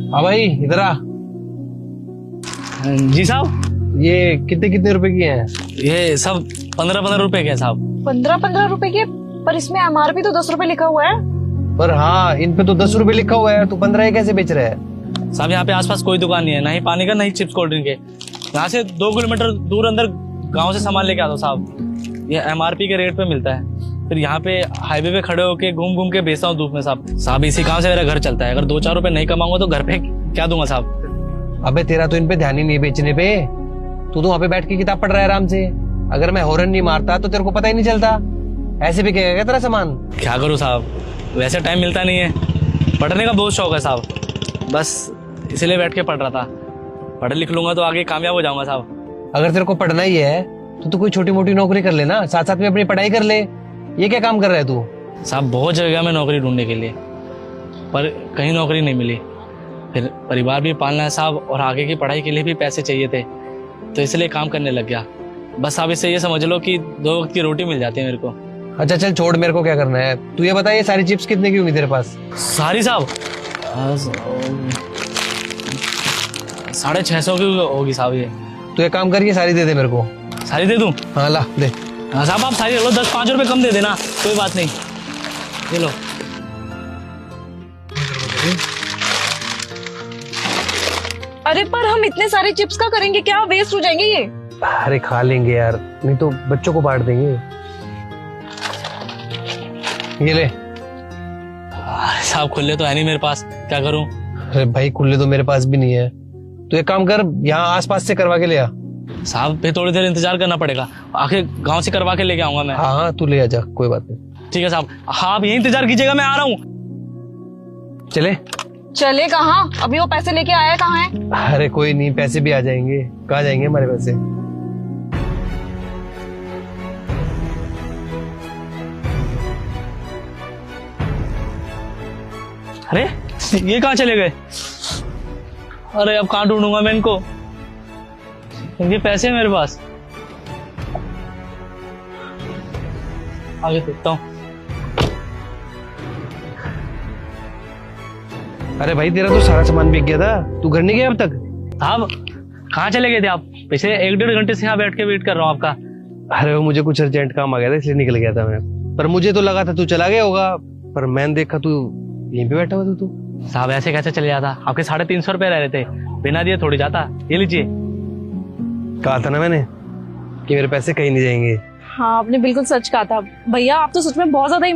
हाँ भाई इधर आ। जी साहब। ये कितने कितने रुपए की हैं? ये सब 15-15 रुपए के हैं साहब। 15-15 रुपए के? पर इसमें MRP तो 10 रुपए लिखा हुआ है। पर हाँ इन पे तो 10 रुपए लिखा हुआ है, तू 15 कैसे बेच रहा है? साहब यहाँ पे आसपास कोई दुकान नहीं है, ना ही पानी का ना ही चिप्स कोल्ड ड्रिंक के। यहाँ से 2 किलोमीटर दूर अंदर गांव से सामान लेके आता हूँ साहब। ये MRP के रेट पे मिलता है, फिर यहाँ पे हाईवे पे खड़े होके घूम घूम के बेचता हूँ धूप में साहब। इसी काम से मेरा घर चलता है। अगर 2-4 रुपए नहीं कमाऊंगा तो घर पे क्या दूंगा साहब? अबे तेरा तो इन पे ध्यान ही नहीं है बेचने पे। तू तो वहाँ पे बैठ के किताब पढ़ रहा है आराम से। अगर मैं हॉर्न नहीं मारता तो तेरे को पता ही नहीं चलता। ऐसे भी क्या तेरा सामान? क्या करूँ साहब, वैसे टाइम मिलता नहीं है। पढ़ने का बहुत शौक है साहब, बस इसीलिए बैठ के पढ़ रहा था। पढ़ लिख लूंगा तो आगे कामयाब हो जाऊंगा साहब। अगर तेरे को पढ़ना ही है तो तू कोई छोटी मोटी नौकरी कर लेना, साथ साथ में अपनी पढ़ाई कर ले। ये क्या काम कर रहा है तू? साहब बहुत जगह में नौकरी ढूंढने के लिए, पर कहीं नौकरी नहीं मिली। फिर परिवार भी पालना है साहब, और आगे की पढ़ाई के लिए भी पैसे चाहिए थे, तो इसलिए काम करने लग गया। बस आप इससे ये समझ लो कि 2 वक्त की रोटी मिल जाती है मेरे को। अच्छा चल छोड़, मेरे को क्या करना है तू ये बता। ये सारी चिप्स कितने की होंगी तेरे पास? सारी साहब 650 की होगी साहब। ये तू एक काम कर, ये सारी दे दे मेरे को। सारी दे दूं? हाँ ला दे। हाँ साहब आप सारी लो, 10-5 रुपए कम दे देना, कोई बात नहीं। ये लो। अरे पर हम इतने सारे चिप्स का करेंगे क्या? वेस्ट हो जाएंगे ये। अरे खा लेंगे यार, नहीं तो बच्चों को बांट देंगे। ये ले। साहब खुले तो है नहीं मेरे पास, क्या करूं? अरे भाई खुले तो मेरे पास भी नहीं है। तो एक काम कर, यहाँ आसपास से करवा के ले आ। साहब फिर थोड़ी देर इंतजार करना पड़ेगा, आखिर गांव से करवा के लेके आऊंगा मैं। हाँ हाँ तू ले आ जा, कोई बात नहीं। ठीक है साहब, हाँ आप यही इंतजार कीजिएगा, मैं आ रहा हूँ। चले? चले कहाँ? अभी वो पैसे लेके आया कहाँ है? अरे कोई नहीं, पैसे भी आ जाएंगे। कहाँ जाएंगे हमारे पैसे? अरे ये कहाँ चले गए? अरे अब कहाँ ढूंढूंगा मैं इनको? इनके पैसे हैं मेरे पास, आगे देखता हूँ। अरे भाई तेरा तो सारा सामान बिक गया था, तू घर नहीं गया अब तक? साहब कहाँ चले गए थे आप? पिछले 1-1.5 घंटे से यहाँ बैठ के वेट कर रहा हूँ आपका। अरे वो मुझे कुछ अर्जेंट काम आ गया था इसलिए निकल गया था मैं। पर मुझे तो लगा था तू चला गया होगा, पर मैंने देखा तू यहीं पे बैठा हुआ था। तू साहब ऐसे कैसे चले जाता? आपके 350 रुपए रह रहे थे, बिना दिए थोड़ी जाता। ये लीजिए। कहा था ना मैंने कि मेरे पैसे कहीं नहीं जाएंगे। हाँ आपने बिल्कुल सच कहा था भैया, आप तो सच में बहुत ज्यादा